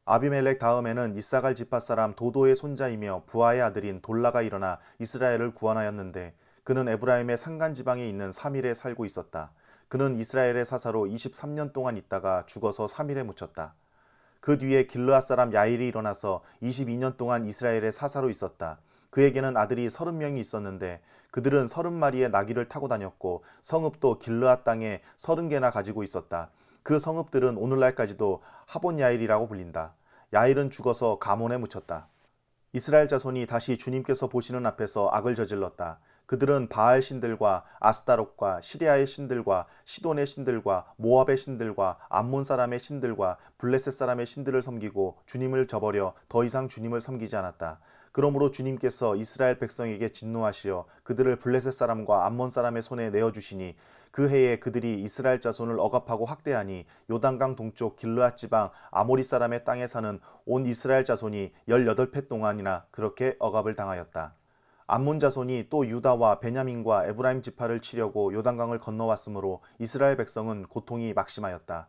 아비멜렉 다음에는 이사갈 지파 사람 도도의 손자이며 부하의 아들인 돌라가 일어나 이스라엘을 구원하였는데 그는 에브라임의 산간 지방에 있는 사밀에 살고 있었다. 그는 이스라엘의 사사로 23년 동안 있다가 죽어서 사밀에 묻혔다. 그 뒤에 길르앗 사람 야일이 일어나서 22년 동안 이스라엘의 사사로 있었다. 그에게는 아들이 30명이 있었는데 그들은 30마리의 나귀를 타고 다녔고 성읍도 길르앗 땅에 30개나 가지고 있었다. 그 성읍들은 오늘날까지도 하본 야일이라고 불린다. 야일은 죽어서 가몬에 묻혔다. 이스라엘 자손이 다시 주님께서 보시는 앞에서 악을 저질렀다. 그들은 바알 신들과 아스타롯과 시리아의 신들과 시돈의 신들과 모압의 신들과 암몬 사람의 신들과 블레셋 사람의 신들을 섬기고 주님을 저버려 더 이상 주님을 섬기지 않았다. 그러므로 주님께서 이스라엘 백성에게 진노하시어 그들을 블레셋 사람과 암몬 사람의 손에 내어주시니 그 해에 그들이 이스라엘 자손을 억압하고 학대하니 요단강 동쪽 길르앗 지방 아모리 사람의 땅에 사는 온 이스라엘 자손이 18해 동안이나 그렇게 억압을 당하였다. 암몬 자손이 또 유다와 베냐민과 에브라임 지파를 치려고 요단강을 건너왔으므로 이스라엘 백성은 고통이 막심하였다.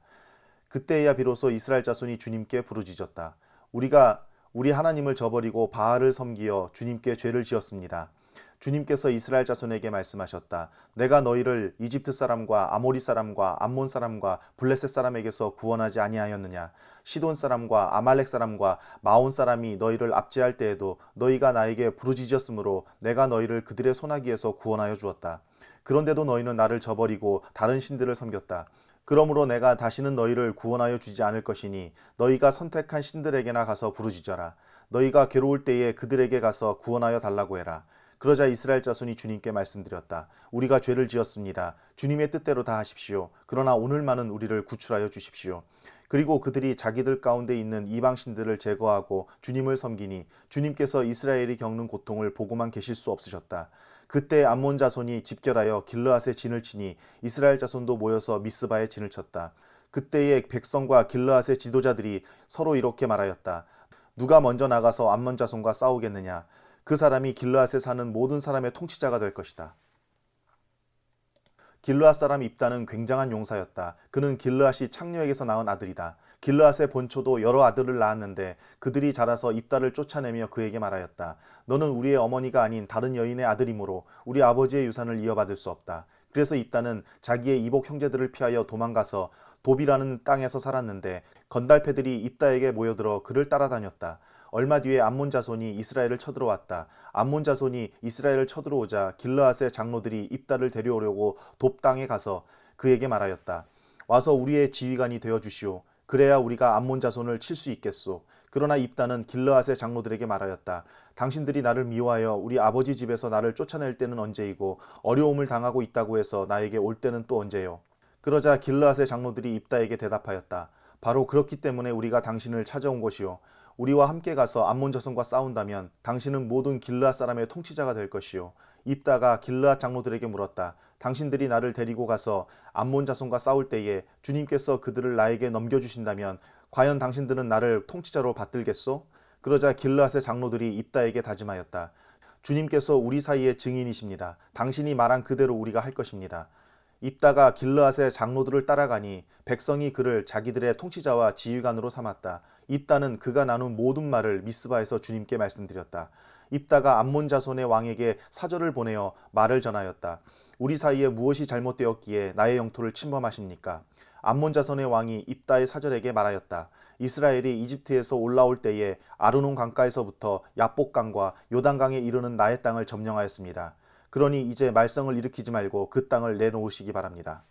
그때야 비로소 이스라엘 자손이 주님께 부르짖었다. 우리가 우리 하나님을 저버리고 바알을 섬기어 주님께 죄를 지었습니다. 주님께서 이스라엘 자손에게 말씀하셨다. 내가 너희를 이집트 사람과 아모리 사람과 암몬 사람과 블레셋 사람에게서 구원하지 아니하였느냐. 시돈 사람과 아말렉 사람과 마온 사람이 너희를 압제할 때에도 너희가 나에게 부르짖었으므로 내가 너희를 그들의 손아귀에서 구원하여 주었다. 그런데도 너희는 나를 저버리고 다른 신들을 섬겼다. 그러므로 내가 다시는 너희를 구원하여 주지 않을 것이니 너희가 선택한 신들에게나 가서 부르짖어라. 너희가 괴로울 때에 그들에게 가서 구원하여 달라고 해라. 그러자 이스라엘 자손이 주님께 말씀드렸다. 우리가 죄를 지었습니다. 주님의 뜻대로 다 하십시오. 그러나 오늘만은 우리를 구출하여 주십시오. 그리고 그들이 자기들 가운데 있는 이방 신들을 제거하고 주님을 섬기니 주님께서 이스라엘이 겪는 고통을 보고만 계실 수 없으셨다. 그때 암몬 자손이 집결하여 길르앗에 진을 치니 이스라엘 자손도 모여서 미스바에 진을 쳤다. 그때의 백성과 길르앗의 지도자들이 서로 이렇게 말하였다. 누가 먼저 나가서 암몬 자손과 싸우겠느냐. 그 사람이 길르앗에 사는 모든 사람의 통치자가 될 것이다. 길르앗 사람 입다는 굉장한 용사였다. 그는 길르앗이 창녀에게서 낳은 아들이다. 길르앗의 본초도 여러 아들을 낳았는데 그들이 자라서 입다를 쫓아내며 그에게 말하였다. 너는 우리의 어머니가 아닌 다른 여인의 아들이므로 우리 아버지의 유산을 이어받을 수 없다. 그래서 입다는 자기의 이복 형제들을 피하여 도망가서 돕이라는 땅에서 살았는데 건달패들이 입다에게 모여들어 그를 따라다녔다. 얼마 뒤에 암몬 자손이 이스라엘을 쳐들어왔다. 암몬 자손이 이스라엘을 쳐들어오자 길르앗의 장로들이 입다를 데려오려고 돕 땅에 가서 그에게 말하였다. 와서 우리의 지휘관이 되어 주시오. 그래야 우리가 암몬 자손을 칠 수 있겠소. 그러나 입다는 길르앗의 장로들에게 말하였다. 당신들이 나를 미워하여 우리 아버지 집에서 나를 쫓아낼 때는 언제이고 어려움을 당하고 있다고 해서 나에게 올 때는 또 언제요. 그러자 길르앗의 장로들이 입다에게 대답하였다. 바로 그렇기 때문에 우리가 당신을 찾아온 것이요. 우리와 함께 가서 암몬 자손과 싸운다면 당신은 모든 길르앗 사람의 통치자가 될 것이요. 입다가 길르앗 장로들에게 물었다. 당신들이 나를 데리고 가서 암몬 자손과 싸울 때에 주님께서 그들을 나에게 넘겨주신다면 과연 당신들은 나를 통치자로 받들겠소? 그러자 길르앗의 장로들이 입다에게 다짐하였다. 주님께서 우리 사이의 증인이십니다. 당신이 말한 그대로 우리가 할 것입니다. 입다가 길르앗의 장로들을 따라가니 백성이 그를 자기들의 통치자와 지휘관으로 삼았다. 입다는 그가 나눈 모든 말을 미스바에서 주님께 말씀드렸다. 입다가 암몬 자손의 왕에게 사절을 보내어 말을 전하였다. 우리 사이에 무엇이 잘못되었기에 나의 영토를 침범하십니까? 암몬 자손의 왕이 입다의 사절에게 말하였다. 이스라엘이 이집트에서 올라올 때에 아르논 강가에서부터 야복강과 요단강에 이르는 나의 땅을 점령하였습니다. 그러니 이제 말썽을 일으키지 말고 그 땅을 내놓으시기 바랍니다.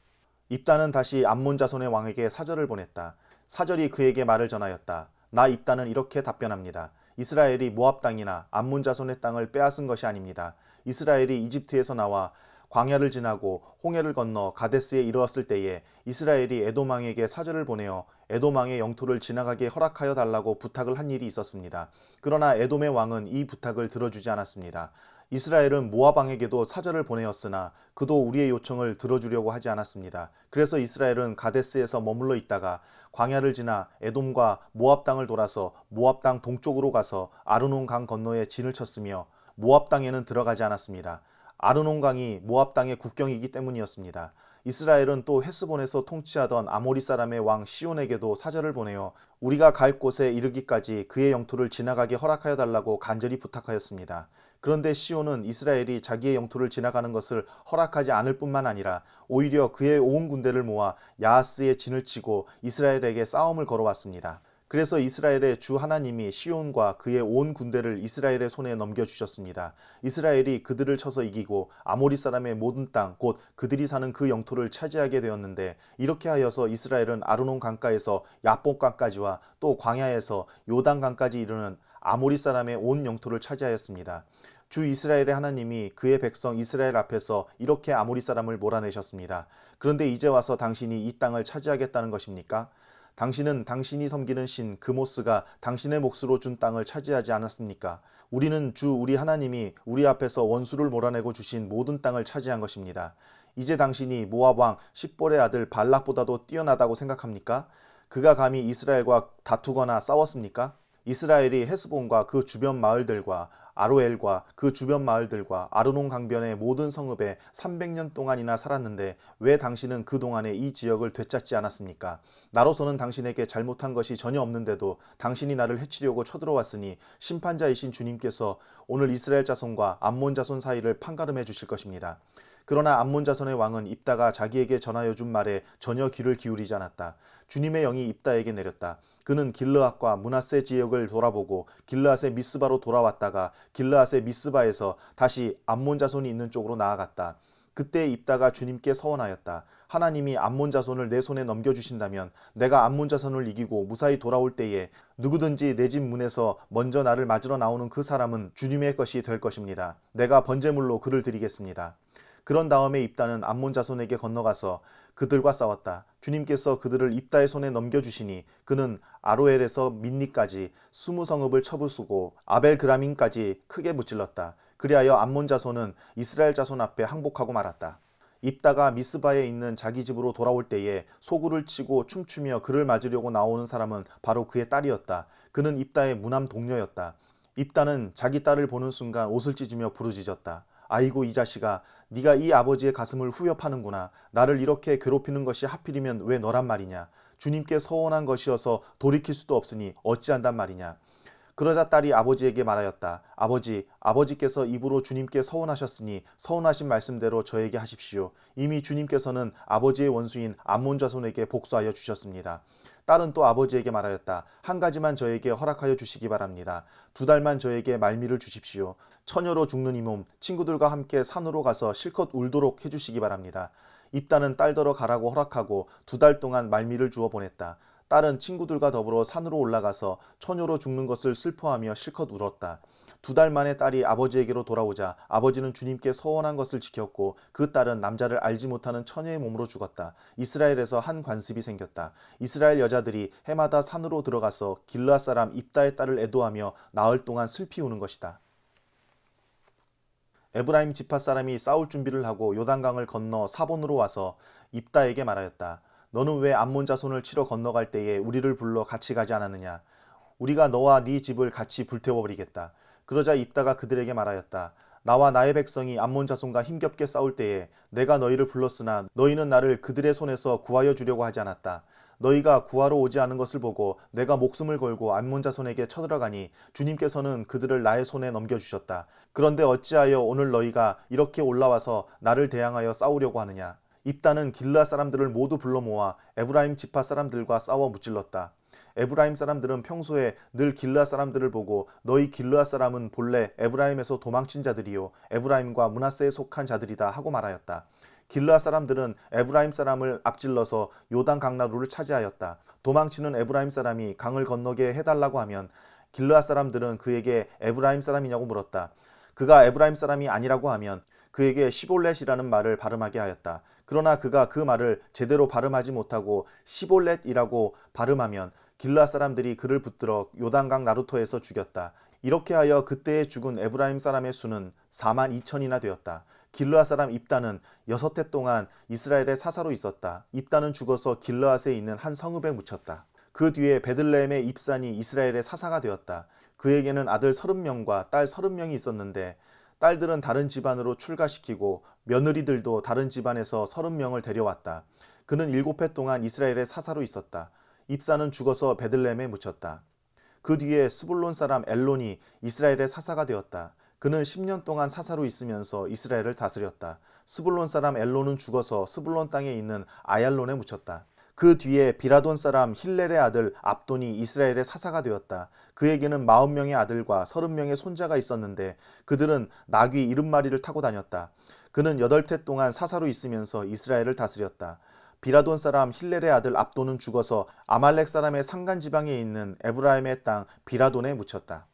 입다는 다시 암몬 자손의 왕에게 사절을 보냈다. 사절이 그에게 말을 전하였다. 나 입다는 이렇게 답변합니다. 이스라엘이 모압 땅이나 암몬 자손의 땅을 빼앗은 것이 아닙니다. 이스라엘이 이집트에서 나와 광야를 지나고 홍해를 건너 가데스에 이르렀을 때에 이스라엘이 에돔 왕에게 사절을 보내어 에돔 왕의 영토를 지나가게 허락하여 달라고 부탁을 한 일이 있었습니다. 그러나 에돔의 왕은 이 부탁을 들어주지 않았습니다. 이스라엘은 모압 왕에게도 사절을 보내었으나 그도 우리의 요청을 들어주려고 하지 않았습니다. 그래서 이스라엘은 가데스에서 머물러 있다가 광야를 지나 에돔과 모압 땅을 돌아서 모압 땅 동쪽으로 가서 아르논 강 건너에 진을 쳤으며 모압 땅에는 들어가지 않았습니다. 아르논 강이 모압 땅의 국경이기 때문이었습니다. 이스라엘은 또 헤스본에서 통치하던 아모리 사람의 왕 시온에게도 사절을 보내어 우리가 갈 곳에 이르기까지 그의 영토를 지나가게 허락하여 달라고 간절히 부탁하였습니다. 그런데 시온은 이스라엘이 자기의 영토를 지나가는 것을 허락하지 않을 뿐만 아니라 오히려 그의 온 군대를 모아 야하스에 진을 치고 이스라엘에게 싸움을 걸어왔습니다. 그래서 이스라엘의 주 하나님이 시온과 그의 온 군대를 이스라엘의 손에 넘겨주셨습니다. 이스라엘이 그들을 쳐서 이기고 아모리 사람의 모든 땅, 곧 그들이 사는 그 영토를 차지하게 되었는데, 이렇게 하여서 이스라엘은 아르논 강가에서 야복 강까지와 또 광야에서 요단 강까지 이르는 아모리 사람의 온 영토를 차지하였습니다. 주 이스라엘의 하나님이 그의 백성 이스라엘 앞에서 이렇게 아모리 사람을 몰아내셨습니다. 그런데 이제 와서 당신이 이 땅을 차지하겠다는 것입니까? 당신은 당신이 섬기는 신 그모스가 당신의 몫으로 준 땅을 차지하지 않았습니까? 우리는 주 우리 하나님이 우리 앞에서 원수를 몰아내고 주신 모든 땅을 차지한 것입니다. 이제 당신이 모압 왕 십볼의 아들 발락보다도 뛰어나다고 생각합니까? 그가 감히 이스라엘과 다투거나 싸웠습니까? 이스라엘이 헤스본과 그 주변 마을들과 아로엘과 그 주변 마을들과 아르논 강변의 모든 성읍에 300년 동안이나 살았는데 왜 당신은 그동안에 이 지역을 되찾지 않았습니까? 나로서는 당신에게 잘못한 것이 전혀 없는데도 당신이 나를 해치려고 쳐들어왔으니 심판자이신 주님께서 오늘 이스라엘 자손과 암몬 자손 사이를 판가름해 주실 것입니다. 그러나 암몬 자손의 왕은 입다가 자기에게 전하여 준 말에 전혀 귀를 기울이지 않았다. 주님의 영이 입다에게 내렸다. 그는 길르앗과 므낫세 지역을 돌아보고 길르앗의 미스바로 돌아왔다가 길르앗의 미스바에서 다시 암몬 자손이 있는 쪽으로 나아갔다. 그때 입다가 주님께 서원하였다. 하나님이 암몬 자손을 내 손에 넘겨주신다면 내가 암몬 자손을 이기고 무사히 돌아올 때에 누구든지 내 집 문에서 먼저 나를 맞으러 나오는 그 사람은 주님의 것이 될 것입니다. 내가 번제물로 그를 드리겠습니다. 그런 다음에 입다는 암몬 자손에게 건너가서 그들과 싸웠다. 주님께서 그들을 입다의 손에 넘겨주시니 그는 아로엘에서 민니까지 20성읍을 쳐부수고 아벨그라민까지 크게 무찔렀다. 그리하여 암몬 자손은 이스라엘 자손 앞에 항복하고 말았다. 입다가 미스바에 있는 자기 집으로 돌아올 때에 소구를 치고 춤추며 그를 맞으려고 나오는 사람은 바로 그의 딸이었다. 그는 입다의 무남 동료였다. 입다는 자기 딸을 보는 순간 옷을 찢으며 부르짖었다. 아이고 이 자식아, 네가 이 아버지의 가슴을 후벼파는구나. 나를 이렇게 괴롭히는 것이 하필이면 왜 너란 말이냐. 주님께 서원한 것이어서 돌이킬 수도 없으니 어찌한단 말이냐. 그러자 딸이 아버지에게 말하였다. 아버지께서 입으로 주님께 서원하셨으니 서원하신 말씀대로 저에게 하십시오. 이미 주님께서는 아버지의 원수인 암몬 자손에게 복수하여 주셨습니다. 딸은 또 아버지에게 말하였다. 한 가지만 저에게 허락하여 주시기 바랍니다. 2달만 저에게 말미를 주십시오. 처녀로 죽는 이 몸 친구들과 함께 산으로 가서 실컷 울도록 해주시기 바랍니다. 입다는 딸더러 가라고 허락하고 2달 동안 말미를 주어 보냈다. 딸은 친구들과 더불어 산으로 올라가서 처녀로 죽는 것을 슬퍼하며 실컷 울었다. 2달 만에 딸이 아버지에게로 돌아오자 아버지는 주님께 서원한 것을 지켰고 그 딸은 남자를 알지 못하는 처녀의 몸으로 죽었다. 이스라엘에서 한 관습이 생겼다. 이스라엘 여자들이 해마다 산으로 들어가서 길르앗 사람 입다의 딸을 애도하며 나흘 동안 슬피 우는 것이다. 에브라임 지파 사람이 싸울 준비를 하고 요단강을 건너 사본으로 와서 입다에게 말하였다. 너는 왜 암몬 자손을 치러 건너갈 때에 우리를 불러 같이 가지 않았느냐? 우리가 너와 네 집을 같이 불태워버리겠다. 그러자 입다가 그들에게 말하였다. 나와 나의 백성이 암몬 자손과 힘겹게 싸울 때에 내가 너희를 불렀으나 너희는 나를 그들의 손에서 구하여 주려고 하지 않았다. 너희가 구하러 오지 않은 것을 보고 내가 목숨을 걸고 암몬 자손에게 쳐들어가니 주님께서는 그들을 나의 손에 넘겨주셨다. 그런데 어찌하여 오늘 너희가 이렇게 올라와서 나를 대항하여 싸우려고 하느냐? 입다는 길르앗 사람들을 모두 불러 모아 에브라임 지파 사람들과 싸워 무찔렀다. 에브라임 사람들은 평소에 늘 길르앗 사람들을 보고 너희 길르앗 사람은 본래 에브라임에서 도망친 자들이요 에브라임과 므낫세에 속한 자들이다 하고 말하였다. 길르앗 사람들은 에브라임 사람을 앞질러서 요단 강나루를 차지하였다. 도망치는 에브라임 사람이 강을 건너게 해달라고 하면 길르앗 사람들은 그에게 에브라임 사람이냐고 물었다. 그가 에브라임 사람이 아니라고 하면 그에게 시볼렛이라는 말을 발음하게 하였다. 그러나 그가 그 말을 제대로 발음하지 못하고 시볼렛이라고 발음하면 길르앗 사람들이 그를 붙들어 요단강 나루터에서 죽였다. 이렇게 하여 그때에 죽은 에브라임 사람의 수는 42,000이나 되었다. 길르앗 사람 입다는 6해 동안 이스라엘의 사사로 있었다. 입다는 죽어서 길르앗에 있는 한 성읍에 묻혔다. 그 뒤에 베들레헴의 입산이 이스라엘의 사사가 되었다. 그에게는 아들 30명과 딸 30명이 있었는데 딸들은 다른 집안으로 출가시키고 며느리들도 다른 집안에서 30명을 데려왔다. 그는 7해 동안 이스라엘의 사사로 있었다. 입사는 죽어서 베들레헴에 묻혔다. 그 뒤에 스불론 사람 엘론이 이스라엘의 사사가 되었다. 그는 10년 동안 사사로 있으면서 이스라엘을 다스렸다. 스불론 사람 엘론은 죽어서 스불론 땅에 있는 아얄론에 묻혔다. 그 뒤에 비라돈 사람 힐렐의 아들 압돈이 이스라엘의 사사가 되었다. 그에게는 40명의 아들과 30명의 손자가 있었는데 그들은 나귀 70마리를 타고 다녔다. 그는 8해 동안 사사로 있으면서 이스라엘을 다스렸다. 비라돈 사람 힐렐의 아들 압돈은 죽어서 아말렉 사람의 산간 지방에 있는 에브라임의 땅 비라돈에 묻혔다.